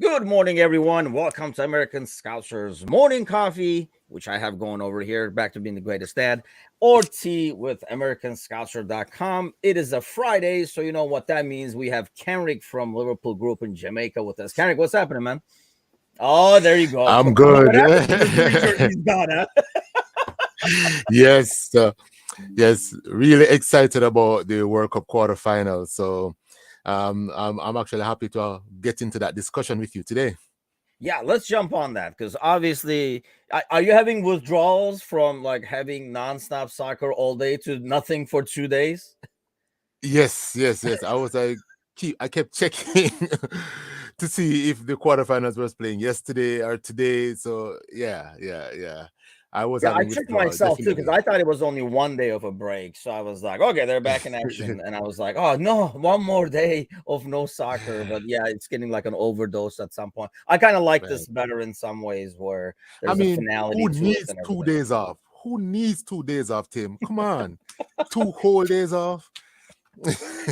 Good morning, everyone. Welcome to American Scouser's morning coffee, which I have going over here, back to being the greatest dad, or tea with AmericanScouser.com. It is a Friday, so you know what that means. We have Kenrick from Liverpool Group in Jamaica with us. Kenrick, what's happening, man? Oh, there you go. I'm What good. happened to the Philly jersey? He's gone, huh? yes, yes, really excited about the World Cup quarterfinals. So, I'm actually happy to get into that discussion with you today. Yeah, let's jump on that because obviously, are you having withdrawals from like having nonstop soccer all day to nothing for 2 days? Yes. I kept checking to see if the quarterfinals was playing yesterday or today. So yeah. I was Yeah, I having checked withdrawal, myself too because definitely. I thought it was only one day of a break. So I was like, okay, they're back in action. And I was like, oh, no, one more day of no soccer. But yeah, it's getting like an overdose at some point. I kind of like Right. this better in some ways where I there's a mean, finality who to it needs and 2 days everything. off? Who needs 2 days off, Tim? Come on, 2 whole days off.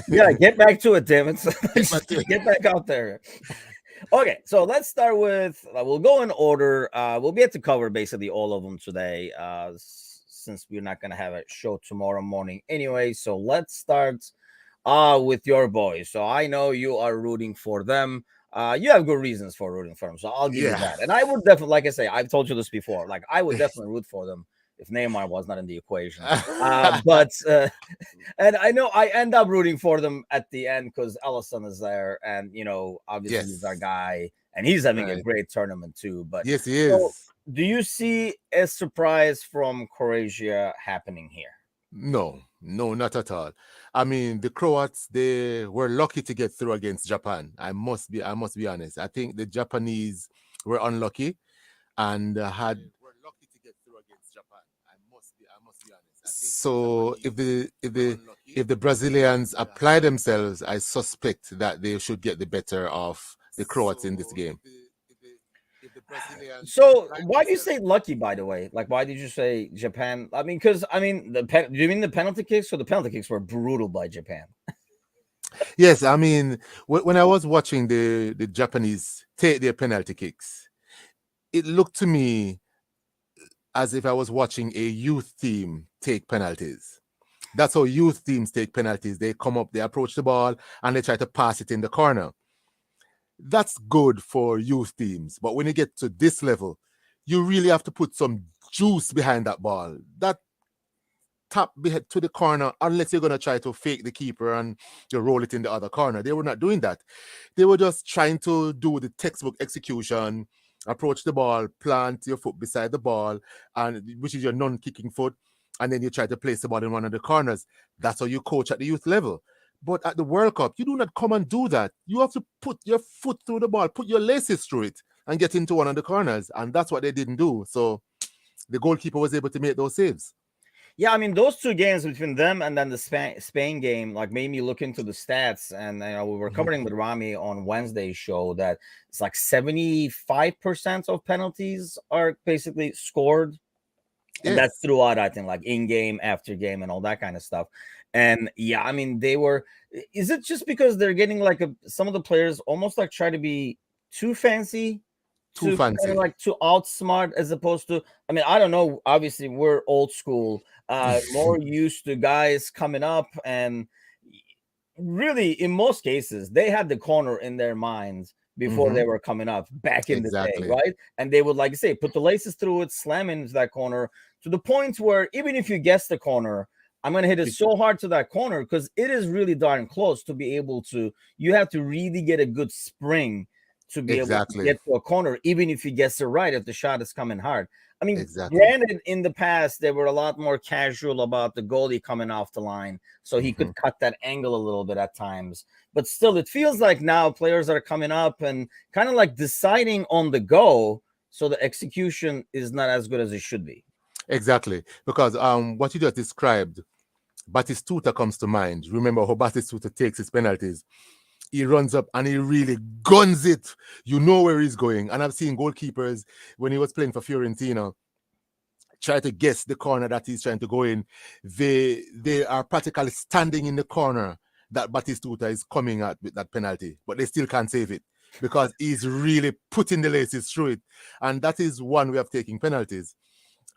Yeah, get back to it, Tim. It's Get back just to get back out there. Okay, so let's start with we'll go in order. We'll be able to cover basically all of them today, since we're not gonna have a show tomorrow morning anyway. So let's start with your boys. So I know you are rooting for them. You have good reasons for rooting for them, so I'll give you yeah. that. And I would definitely, like I say, I've told you this before. Like I would definitely root for them if Neymar was not in the equation. But and I know I end up rooting for them at the end because Ellison is there, and obviously he's our yes. guy, and he's having a Right. great tournament too. But Yes, he so, is. do you see a surprise from Croatia happening here? No, not at all. I mean, the Croats, they were lucky to get through against Japan. I must be honest. I think the Japanese were unlucky and had. So if the Brazilians apply themselves, I suspect that they should get the better of the Croats in this game. So why do you say lucky? By the way, like why did you say Japan? I mean, because I mean do you mean the penalty kicks? So the penalty kicks were brutal by Japan. Yes, I mean when I was watching the Japanese take their penalty kicks, it looked to me as if I was watching a youth team take penalties. That's how youth teams take penalties. They come up, they approach the ball, and they try to pass it in the corner. That's good for youth teams. But when you get to this level, you really have to put some juice behind that ball. That tap to the corner, unless you're going to try to fake the keeper and you roll it in the other corner. They were not doing that. They were just trying to do the textbook execution, approach the ball, plant your foot beside the ball, and which is your non-kicking foot, and then you try to place the ball in one of the corners. That's how you coach at the youth level. But at the World Cup, you do not come and do that. You have to put your foot through the ball, put your laces through it, and get into one of the corners. And that's what they didn't do. So the goalkeeper was able to make those saves. Yeah, I mean those two games between them and then the Spain game like made me look into the stats, and we were Mhm. covering with Rami on Wednesday's show that it's like 75% of penalties are basically scored, and that's Yes. throughout I think like in game after game and all that kind of stuff. And yeah, I mean they were. Is it just because they're getting like some of the players almost like try to be too fancy Too to kind of fancy. like to outsmart as opposed to, I mean, I don't know, obviously we're old school, more used to guys coming up, and really in most cases they had the corner in their minds before hmm they were coming up back in the day, Exactly. right? And they would, like you say, put the laces through it, slam into that corner to the point where even if you guess the corner, I'm going to hit it It- so hard to that corner because it is really darn close to be able to, you have to really get a good spring to be able to exactly. get to a corner, even if you guess it right, if the shot is coming hard. I mean, Exactly. granted, in the past, they were a lot more casual about the goalie coming off the line, so he hmm could cut that angle a little bit at times. But still, it feels like now players are coming up and kind of like deciding on the go, so the execution is not as good as it should be. Exactly. Because what you just described, Batistuta comes to mind. Remember how Batistuta takes his penalties. He runs up and he really guns it. You know where he's going. And I've seen goalkeepers when he was playing for Fiorentina try to guess the corner that he's trying to go in. They are practically standing in the corner that Batistuta is coming at with that penalty, but they still can't save it because he's really putting the laces through it. And that is one way of taking penalties.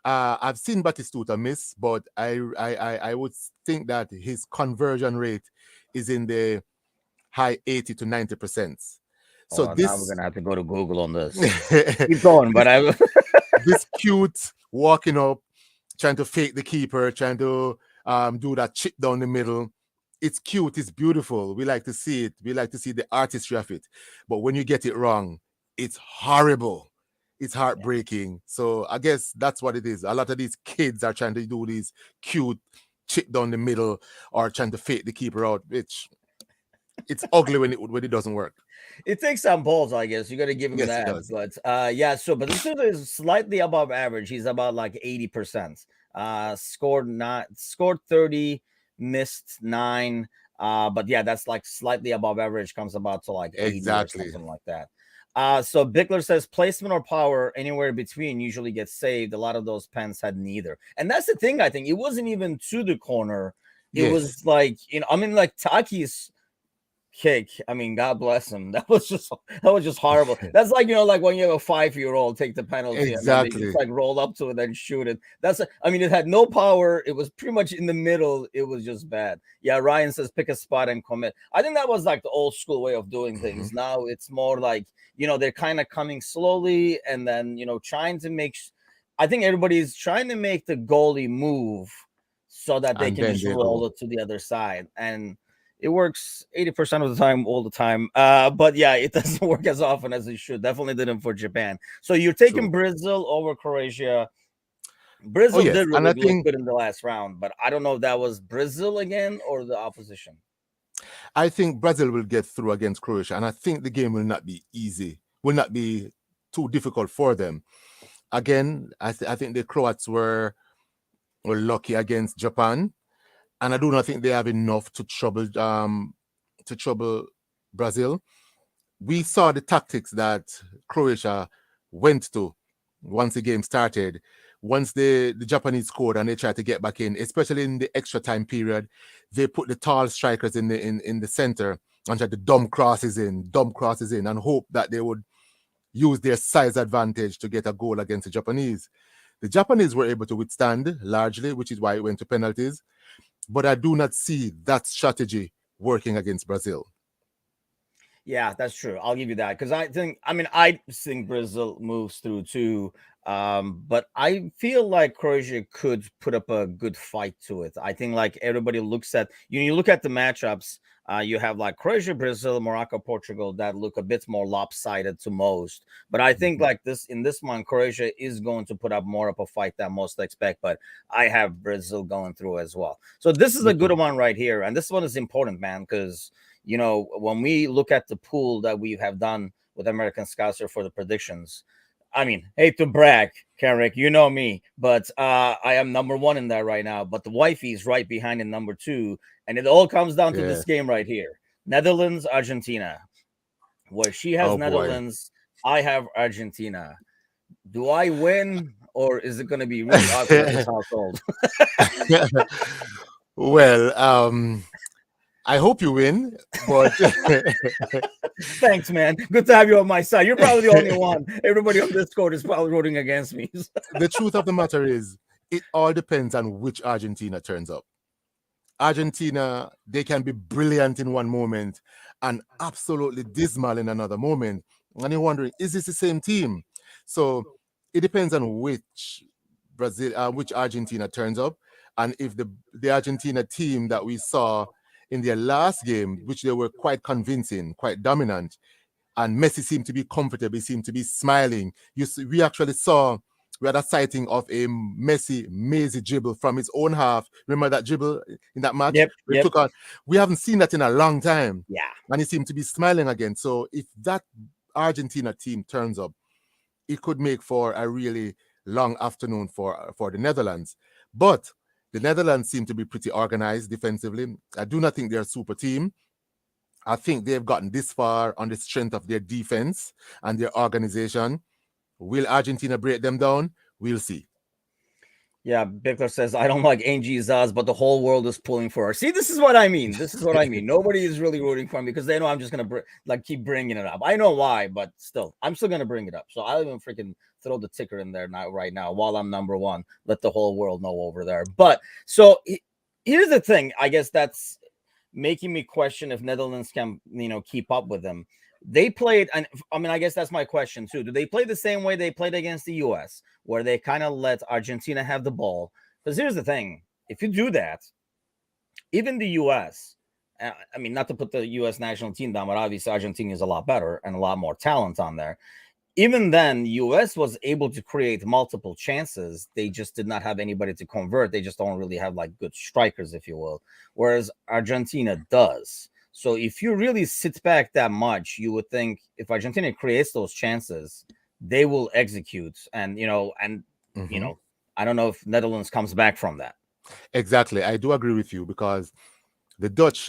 I've seen Batistuta miss, but I would think that his conversion rate is in the high 80 to 90%. So Oh, now we're this gonna have to go to Google on this. Keep going, but I this cute walking up, trying to fake the keeper, trying to do that chip down the middle. It's cute, it's beautiful. We like to see it. We like to see the artistry of it. But when you get it wrong, it's horrible. It's heartbreaking. So I guess that's what it is. A lot of these kids are trying to do these cute chip down the middle or trying to fake the keeper out, which it's ugly when it doesn't work. It takes some balls, I guess. You got to give him Yes, it that. does. But yeah, so but this is slightly above average. He's about like 80%. Scored 30, missed 9. But yeah, that's like slightly above average, comes about to like 80 Exactly. or something like that. So Bickler says placement or power anywhere between usually gets saved. A lot of those pens had neither. And that's the thing, I think. It wasn't even to the corner. It was like, I mean, like Taki's kick. I mean, God bless him. That was just horrible. That's like, like when you have a 5-year-old take the penalty and then they just like roll up to it and shoot it. I mean, it had no power. It was pretty much in the middle. It was just bad. Yeah, Ryan says pick a spot and commit. I think that was like the old school way of doing things. Now it's more like, they're kind of coming slowly and then, trying to make, I think everybody's trying to make the goalie move so that they can just roll it to the other side. And it works 80% of the time, all the time. But yeah, it doesn't work as often as it should. Definitely didn't for Japan. So you're taking Brazil over Croatia. Brazil did really look good in the last round, but I don't know if that was Brazil again or the opposition. I think Brazil will get through against Croatia, and I think the game will not be easy, will not be too difficult for them. Again, I think the Croats were lucky against Japan, and I do not think they have enough to trouble Brazil. We saw the tactics that Croatia went to once the game started. Once the Japanese scored and they tried to get back in, especially in the extra time period, they put the tall strikers in the center and tried to dump crosses in, and hope that they would use their size advantage to get a goal against the Japanese. The Japanese were able to withstand largely, which is why it went to penalties. But I do not see that strategy working against Brazil. Yeah, that's true. I'll give you that because I think Brazil moves through too. But I feel like Croatia could put up a good fight to it. I think like everybody looks at you look at the matchups. You have like Croatia, Brazil, Morocco, Portugal that look a bit more lopsided to most. But I think like in this one, Croatia is going to put up more of a fight than most expect. But I have Brazil going through as well. So this is a good one right here, and this one is important, man, because when we look at the pool that we have done with American Scouser for the predictions. I mean, hate to brag, Kenrick, you know me, but I am number 1 in that right now. But the wifey is right behind in number 2, and it all comes down to this game right here: Netherlands, Argentina. Where she has Netherlands, I have Argentina. Do I win, or is it going to be really awkward in this household? Well, I hope you win, but thanks, man. Good to have you on my side. You're probably the only one. Everybody on Discord is probably rooting against me. The truth of the matter is, it all depends on which Argentina turns up. Argentina, they can be brilliant in one moment and absolutely dismal in another moment. And you're wondering, is this the same team? So it depends on which Argentina turns up, and if the Argentina team that we saw in their last game, which they were quite convincing, quite dominant, and Messi seemed to be comfortable, he seemed to be smiling. We actually saw, we had a sighting of a Messi mazy dribble from his own half. Remember that dribble in that match? Yep. Took out. We haven't seen that in a long time. Yeah. And he seemed to be smiling again. So if that Argentina team turns up, it could make for a really long afternoon for the Netherlands. But the Netherlands seem to be pretty organized defensively. I do not think they're a super team. I think they've gotten this far on the strength of their defense and their organization. Will Argentina break them down? We'll see. Yeah, Bickler says, I don't like Angie Zaz, but the whole world is pulling for her. See, this is what I mean. This is what I mean. Nobody is really rooting for me because they know I'm just going to keep bringing it up. I know why, but still, I'm still going to bring it up. So I'll even freaking throw the ticker in there right now while I'm number one. Let the whole world know over there. But so here's the thing. I guess that's making me question if Netherlands can, keep up with them. They played, and I mean, I guess that's my question too. Do they play the same way they played against the US, where they kind of let Argentina have the ball? Because here's the thing: if you do that, even the US, I mean, not to put the US national team down, but obviously Argentina is a lot better and a lot more talent on there. Even then, US was able to create multiple chances. They just did not have anybody to convert. They just don't really have like good strikers, if you will. Whereas Argentina does. So if you really sit back that much, you would think if Argentina creates those chances, they will execute. And I don't know if Netherlands comes back from that. Exactly, I do agree with you because the Dutch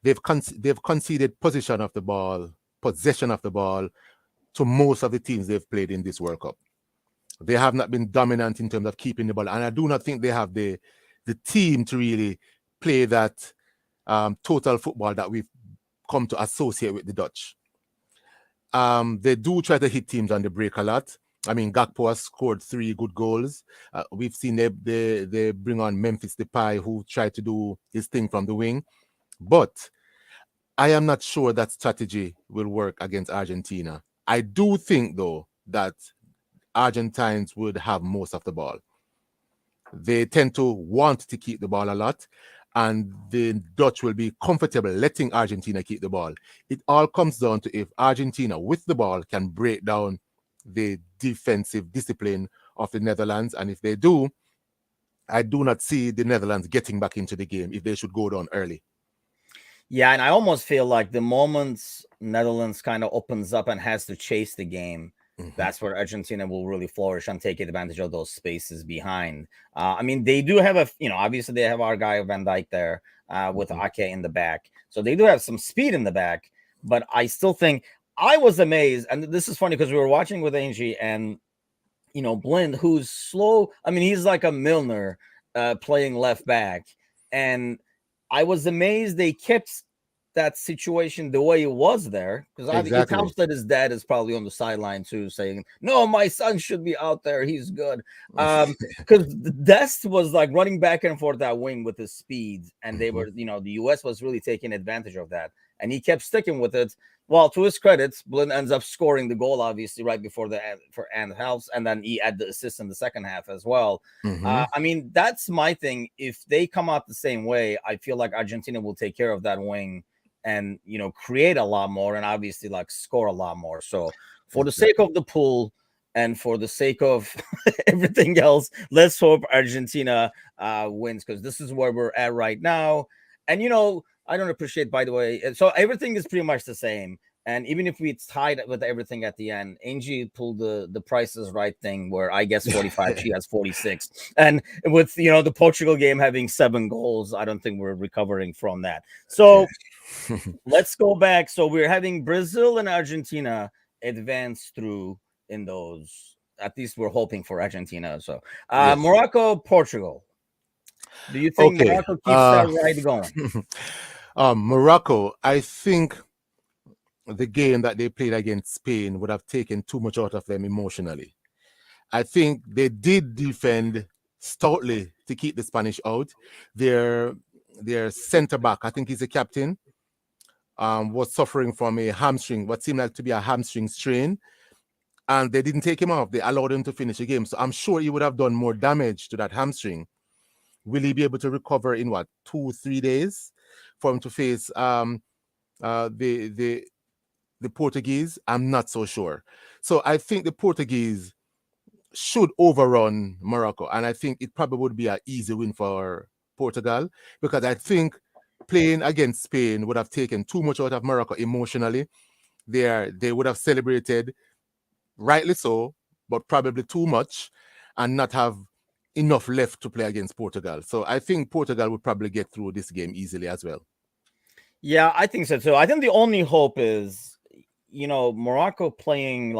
they've conceded possession of the ball to most of the teams they've played in this World Cup. They have not been dominant in terms of keeping the ball, and I do not think they have the team to really play that total football that we've come to associate with the Dutch. They do try to hit teams on the break a lot. I mean, Gakpo has scored 3 good goals. We've seen they bring on Memphis Depay, who tried to do his thing from the wing. But I am not sure that strategy will work against Argentina. I do think, though, that Argentines would have most of the ball. They tend to want to keep the ball a lot, and the Dutch will be comfortable letting Argentina keep the ball. It all comes down to if Argentina, with the ball, can break down the defensive discipline of the Netherlands. And if they do, I do not see the Netherlands getting back into the game if they should go down early. Yeah, and I almost feel like the moment Netherlands kind of opens up and has to chase the game, that's where Argentina will really flourish and take advantage of those spaces behind. I mean, they do have obviously they have our guy Van Dijk there with Ake in the back. So they do have some speed in the back, but I still think I was amazed. And this is funny because we were watching with Angie and, Blind, who's slow. I mean, he's like a Milner playing left back. And I was amazed they kept that situation the way it was there, because it counts that his dad is probably on the sideline too, saying, "No, my son should be out there. He's good." Because Dest was like running back and forth that wing with his speed, and they were, the US was really taking advantage of that, and he kept sticking with it. Well, to his credit, Blind ends up scoring the goal, obviously, right before the end halves, and then he had the assist in the second half as well. I mean, that's my thing. If they come out the same way, I feel like Argentina will take care of that wing and, create a lot more and obviously like score a lot more. So for the sake of the pool and for the sake of everything else, let's hope Argentina wins, because this is where we're at right now. And, I don't appreciate, by the way, so everything is pretty much the same. And even if we tied with everything at the end, Angie pulled the Price is Right thing where I guess 45, she has 46. And with, the Portugal game having 7 goals, I don't think we're recovering from that. So let's go back. So we're having Brazil and Argentina advance through in those. At least we're hoping for Argentina. So yes. Morocco, Portugal. Do you think Morocco keeps that right going? Morocco, I think the game that they played against Spain would have taken too much out of them emotionally. I think they did defend stoutly to keep the Spanish out. Their center back, I think he's a captain, was suffering from a hamstring, what seemed like to be a hamstring strain, and they didn't take him off. They allowed him to finish the game. So I'm sure he would have done more damage to that hamstring. Will he be able to recover in 2-3 days for him to face the Portuguese? I'm not so sure. So I think the Portuguese should overrun Morocco, and I think it probably would be an easy win for Portugal, because I think playing against Spain would have taken too much out of Morocco emotionally. They would have celebrated, rightly so, but probably too much, and not have enough left to play against Portugal. So I think Portugal would probably get through this game easily as well. Yeah, I think so too. I think the only hope is, Morocco playing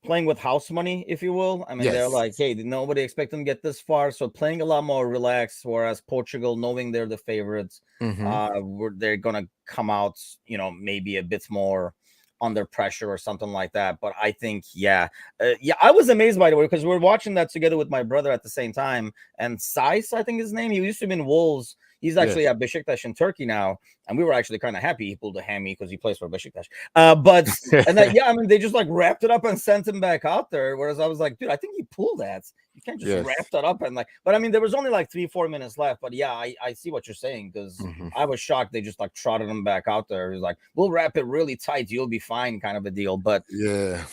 playing with house money, if you will. I mean, they're Yes. like, hey, nobody expect them to get this far, so playing a lot more relaxed. Whereas Portugal, knowing they're the favorites, Mm-hmm. they're gonna come out, maybe a bit more under pressure or something like that. But I think, I was amazed by the way because we're watching that together with my brother at the same time. And Saiz, I think his name, he used to be in Wolves. He's actually Yes. at Besiktas in Turkey now, and we were actually kind of happy he pulled a hammy because he plays for Besiktas. But and that, I mean, they just like wrapped it up and sent him back out there. Whereas I was like, dude, I think he pulled that. You can't just Yes. wrap that up and like. But I mean, there was only like 3-4 minutes left. But yeah, I see what you're saying because Mm-hmm. I was shocked they just like trotted him back out there. He's like, we'll wrap it really tight, you'll be fine, kind of a deal. But Yeah.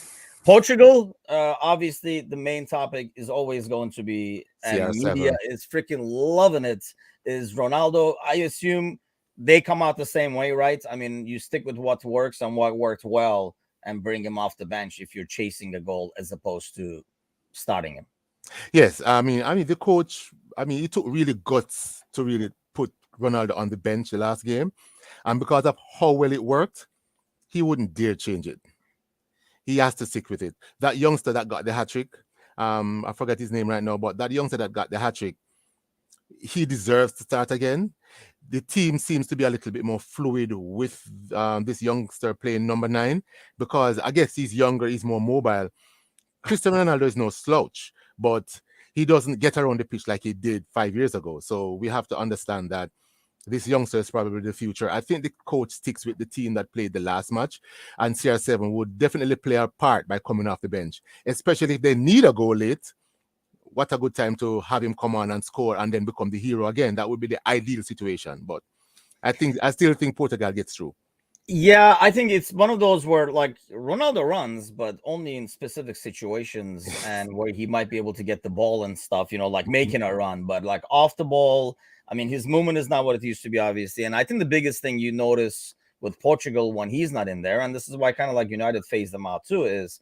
Portugal, obviously, the main topic is always going to be, and media CR7. is freaking loving it, is Ronaldo. I assume they come out the same way, right? I mean, you stick with what works and what worked well and bring him off the bench if you're chasing a goal as opposed to starting him. Yes. I mean, the coach. I mean, it took really guts to really put Ronaldo on the bench the last game, and because of how well it worked, he wouldn't dare change it. He has to stick with it. That youngster that got the hat trick, I forget his name right now, but that youngster that got the hat trick, he deserves to start again. The team seems to be a little bit more fluid with this youngster playing number 9 because I guess he's younger, he's more mobile. Cristiano Ronaldo is no slouch, but he doesn't get around the pitch like he did 5 years ago. So we have to understand that this youngster is probably the future. I think the coach sticks with the team that played the last match, and CR7 would definitely play a part by coming off the bench, especially if they need a goal late. What a good time to have him come on and score and then become the hero again. That would be the ideal situation. But I still think Portugal gets through. Yeah, I think it's one of those where like Ronaldo runs, but only in specific situations and where he might be able to get the ball and stuff, like making a run, but like off the ball, I mean, his movement is not what it used to be, obviously. And I think the biggest thing you notice with Portugal when he's not in there, and this is why kind of like United phased them out too, is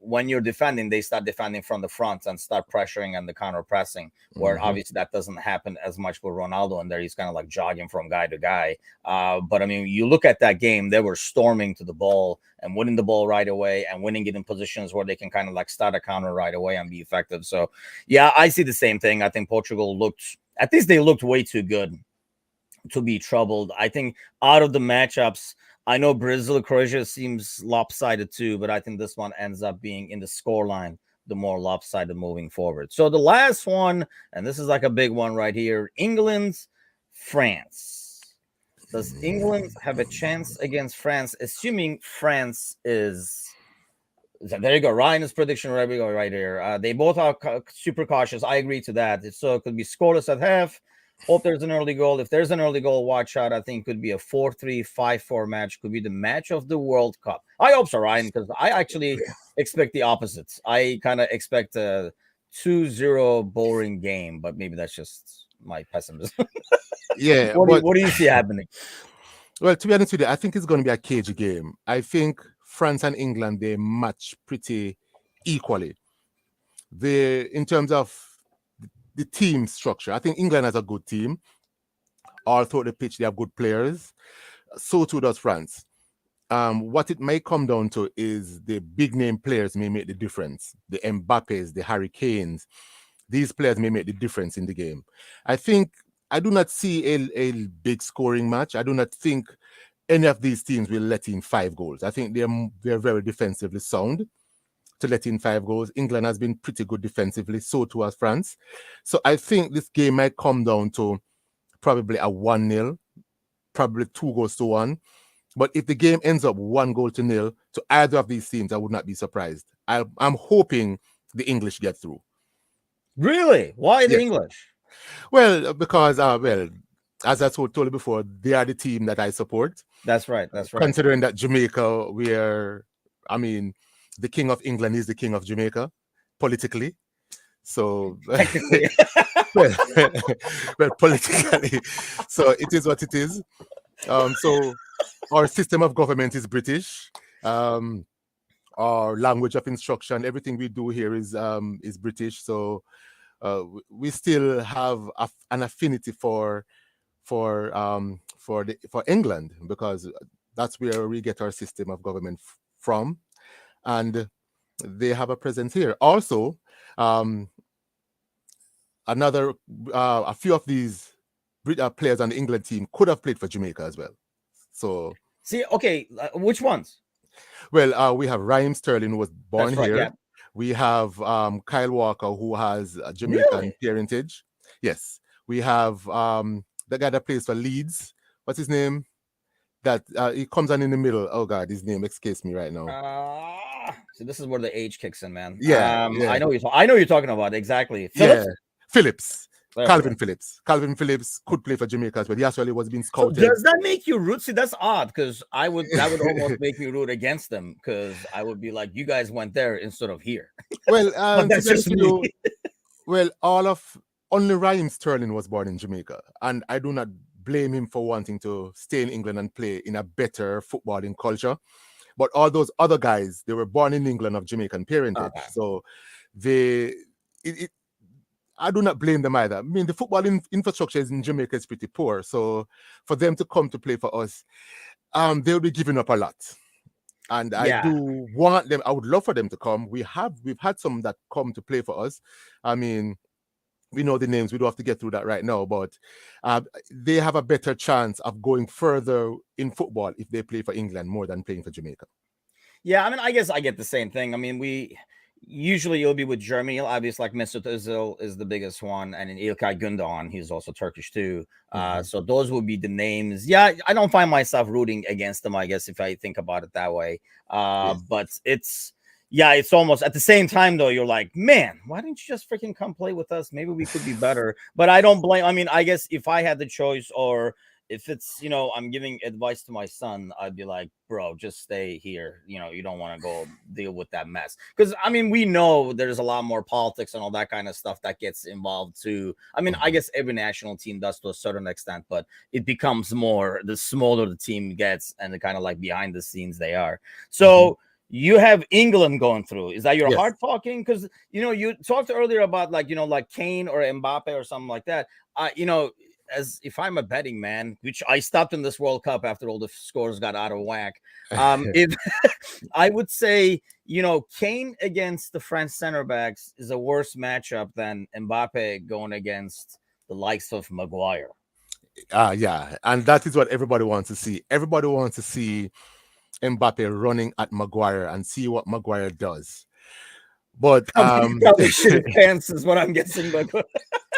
when you're defending, they start defending from the front and start pressuring and the counter pressing, where obviously that doesn't happen as much with Ronaldo in there. He's kind of like jogging from guy to guy. But I mean, you look at that game, they were storming to the ball and winning the ball right away and winning it in positions where they can kind of like start a counter right away and be effective. So, yeah, I see the same thing. I think Portugal at least they looked way too good to be troubled. I think out of the matchups, I know Brazil, Croatia seems lopsided too, but I think this one ends up being in the scoreline the more lopsided moving forward. So the last one, and this is like a big one right here, England, France. Does England have a chance against France, assuming France is... There you go. Ryan's prediction right, we go right here. They both are super cautious. I agree to that. So it could be scoreless at half. Hope there's an early goal. If there's an early goal, watch out. I think it could be a 4-3, 5-4 match. Could be the match of the World Cup. I hope so, Ryan, because I actually expect the opposites. I kind of expect a 2-0 boring game, but maybe that's just my pessimism. Yeah. What do you see happening? Well, to be honest with you, I think it's going to be a cage game. I think France and England, they match pretty equally. In terms of the team structure, I think England has a good team. All throughout the pitch, they have good players. So too does France. What it may come down to is the big name players may make the difference. The Mbappes, the Harry Kanes, these players may make the difference in the game. I do not see a big scoring match. I do not think any of these teams will let in 5 goals. I think they're very defensively sound to let in 5 goals. England has been pretty good defensively, so too has France. So I think this game might come down to probably a 1-0, probably 2-1. But if the game ends up 1-0 to either of these teams, I would not be surprised. I'm hoping the English get through. Really? Why the English? Well, because as I told you before, they are the team that I support. That's right. Considering that Jamaica, the king of England is the king of Jamaica, politically. So technically, well, politically, so it is what it is. So our system of government is British. Our language of instruction, everything we do here is British. So we still have an affinity for England because that's where we get our system of government from. And they have a presence here. Also, um, a few of these players on the England team could have played for Jamaica as well. So, see, okay, which ones? well, we have Raheem Sterling, who was born That's right. here. Yeah. We have Kyle Walker, who has a Jamaican Really? parentage. Yes. We have the guy that plays for Leeds. What's his name? That he comes on in the middle. Oh God, his name escapes me right now. So this is where the age kicks in, man. Yeah, I know I know you're talking about exactly. Phillips. yeah. Phillips. There we Calvin go. Phillips. Calvin Phillips could play for Jamaica as well. He actually was being So scouted. does that make you root? See, that's odd because that would almost make me root against them because I would be like, you guys went there instead of here. Well, But that's just me. well, only Raheem Sterling was born in Jamaica, and I do not blame him for wanting to stay in England and play in a better footballing culture. But all those other guys, they were born in England of Jamaican parentage, Okay. so I do not blame them either. I mean, the football infrastructure in Jamaica is pretty poor, so for them to come to play for us, they'll be giving up a lot. And I do want them. I would love for them to come. We've had some that come to play for us. I mean, we know the names. We don't have to get through that right now, but they have a better chance of going further in football if they play for England more than playing for Jamaica. Yeah, I mean, I guess I get the same thing. I mean, usually you'll be with Germany. Obviously, like Mesut Özil is the biggest one, and then İlkay Gündoğan, he's also Turkish too. So those would be the names. Yeah, I don't find myself rooting against them, I guess, if I think about it that way. Yes. But it's almost at the same time though. You're like, man, why didn't you just freaking come play with us? Maybe we could be better. But I don't blame. I mean, I guess if I had the choice, or if it's, I'm giving advice to my son, I'd be like, bro, just stay here. You don't want to go deal with that mess. Because, I mean, we know there's a lot more politics and all that kind of stuff that gets involved too. I mean, I guess every national team does to a certain extent, but it becomes more the smaller the team gets and the kind of like behind the scenes they are. So you have England going through. Is that your heart talking? Because, you talked earlier about like Kane or Mbappe or something like that. As if I'm a betting man, which I stopped in this World Cup after all the scores got out of whack, if I would say, Kane against the French center backs is a worse matchup than Mbappe going against the likes of Maguire. Yeah, and that is what everybody wants to see. Everybody wants to see Mbappe running at Maguire and see what Maguire does. But probably shit pants is what I'm guessing.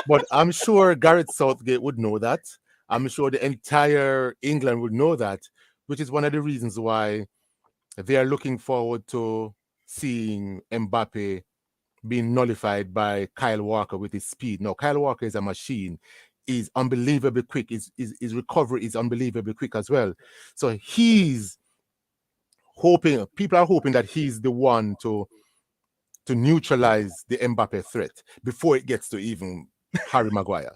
But I'm sure Gareth Southgate would know that. I'm sure the entire England would know that, which is one of the reasons why they are looking forward to seeing Mbappe being nullified by Kyle Walker with his speed. No, Kyle Walker is a machine. He's unbelievably quick. His recovery is unbelievably quick as well. So people are hoping that he's the one to neutralize the Mbappe threat before it gets to even Harry Maguire.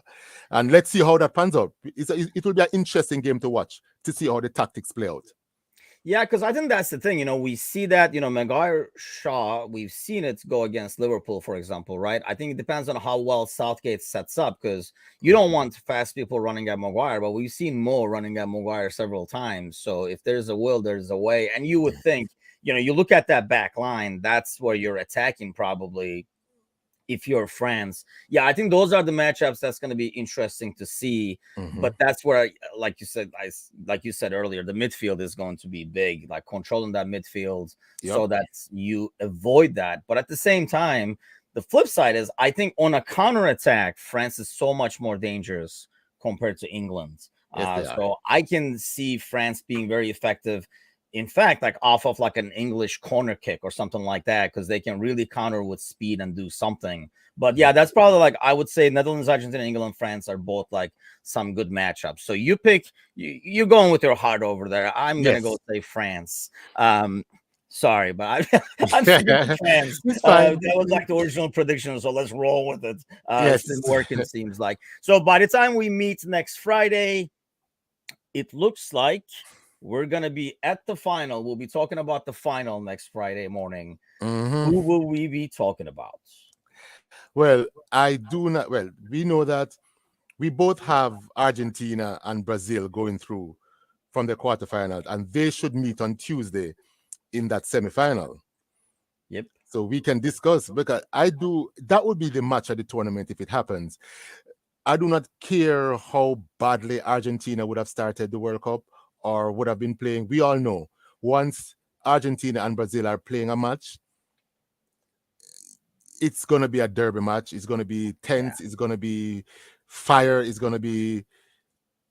And let's see how that pans out. It will be an interesting game to watch to see how the tactics play out. Yeah, because I think that's the thing. We see that, Maguire Shaw, we've seen it go against Liverpool, for example, right? I think it depends on how well Southgate sets up, because you don't want fast people running at Maguire, but we've seen Mo running at Maguire several times. So if there's a will, there's a way. And you would think, you look at that back line, that's where you're attacking probably. If you're France, I think those are the matchups that's going to be interesting to see. But that's where, like you said earlier, the midfield is going to be big, like controlling that midfield so that you avoid that. But at the same time, the flip side is, I think on a counterattack, France is so much more dangerous compared to England. So I can see France being very effective. In fact, like off of like an English corner kick or something like that, because they can really counter with speed and do something. But that's probably like, I would say Netherlands, Argentina, England, France are both like some good matchups. So you pick, you're going with your heart over there. I'm going to go say France. Sorry, but I'm sticking with France. That was like the original prediction, so let's roll with it. It's been working, seems like. So by the time we meet next Friday, it looks like we're going to be at the final. We'll be talking about the final next Friday morning. Who will we be talking about? Well, we know that we both have Argentina and Brazil going through from the quarterfinals, and they should meet on Tuesday in that semifinal. Yep. so we can discuss, because that would be the match of the tournament if it happens. I do not care how badly Argentina would have started the World Cup or would have been playing. We all know once Argentina and Brazil are playing a match, it's going to be a derby match. It's going to be tense. It's going to be fire. It's going to be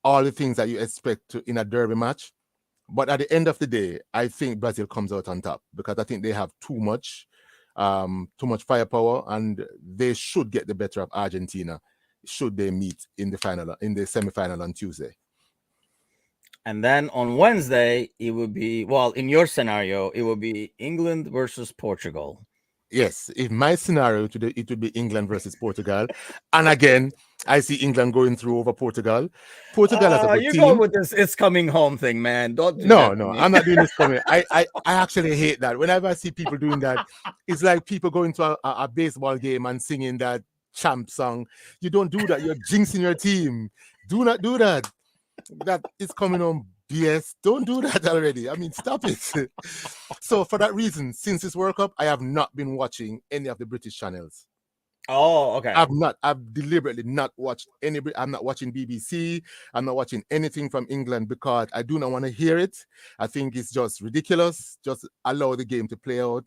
all the things that you expect in a derby match. But at the end of the day, I think Brazil comes out on top, because I think they have too much firepower, and they should get the better of Argentina should they meet in the semi-final on Tuesday. And then on Wednesday, it would be, well, in your scenario, it would be England versus Portugal. Yes, in my scenario, it would be England versus Portugal. And again, I see England going through over Portugal. Portugal has a good you're team. going with this "it's coming home" thing, man. Don't do No, that no, I'm not doing this coming. I actually hate that. Whenever I see people doing that, it's like people going to a baseball game and singing that champ song. You don't do that. You're jinxing your team. Do not do that. That is coming home. BS. Don't do that already. I mean, stop it. So for that reason, since this World Cup, I have not been watching any of the British channels. Oh, okay. I've deliberately not watched any. I'm not watching BBC. I'm not watching anything from England, because I do not want to hear it. I think it's just ridiculous. Just allow the game to play out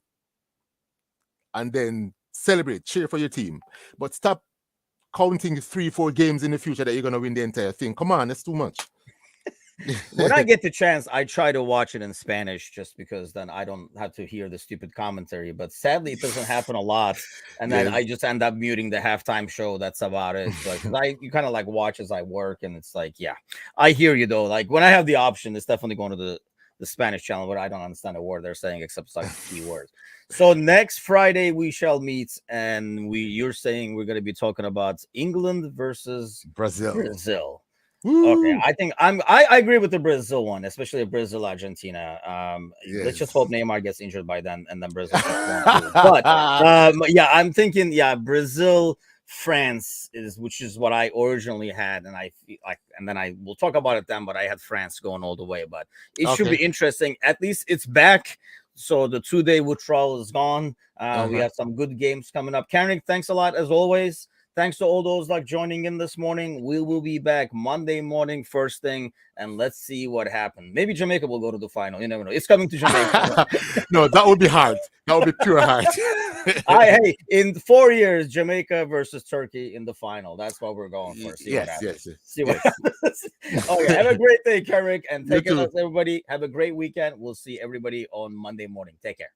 and then celebrate, cheer for your team. But stop counting 3-4 games in the future that you're going to win the entire thing. Come on, that's too much. When I get the chance, I try to watch it in Spanish, just because then I don't have to hear the stupid commentary. But sadly, it doesn't happen a lot, and then I just end up muting the halftime show. That's about it. Like, you kind of like watch as I work, and it's like, yeah, I hear you though. Like when I have the option, it's definitely going to the Spanish channel, but I don't understand a word they're saying except like keywords. So next Friday we shall meet, and you're saying we're going to be talking about England versus Brazil. Woo! Okay, I think I agree with the Brazil one, especially Brazil Argentina. Yes. Let's just hope Neymar gets injured by then, and then Brazil. But yeah, I'm thinking Brazil France which is what I originally had, and I feel like, and then we'll talk about it then. But I had France going all the way, but it should be interesting. At least it's back. So the 2-day withdrawal is gone. We have some good games coming up. Kenrick, thanks a lot as always. Thanks to all those like joining in this morning. We will be back Monday morning first thing, and let's see what happens. Maybe Jamaica will go to the final. You never know. It's coming to Jamaica. No, that would be hard. That would be pure hard. Hey, in 4 years, Jamaica versus Turkey in the final. That's what we're going for. See what happens. Yes. See what happens. Okay, have a great day, Kenrick, and take care, everybody. Have a great weekend. We'll see everybody on Monday morning. Take care.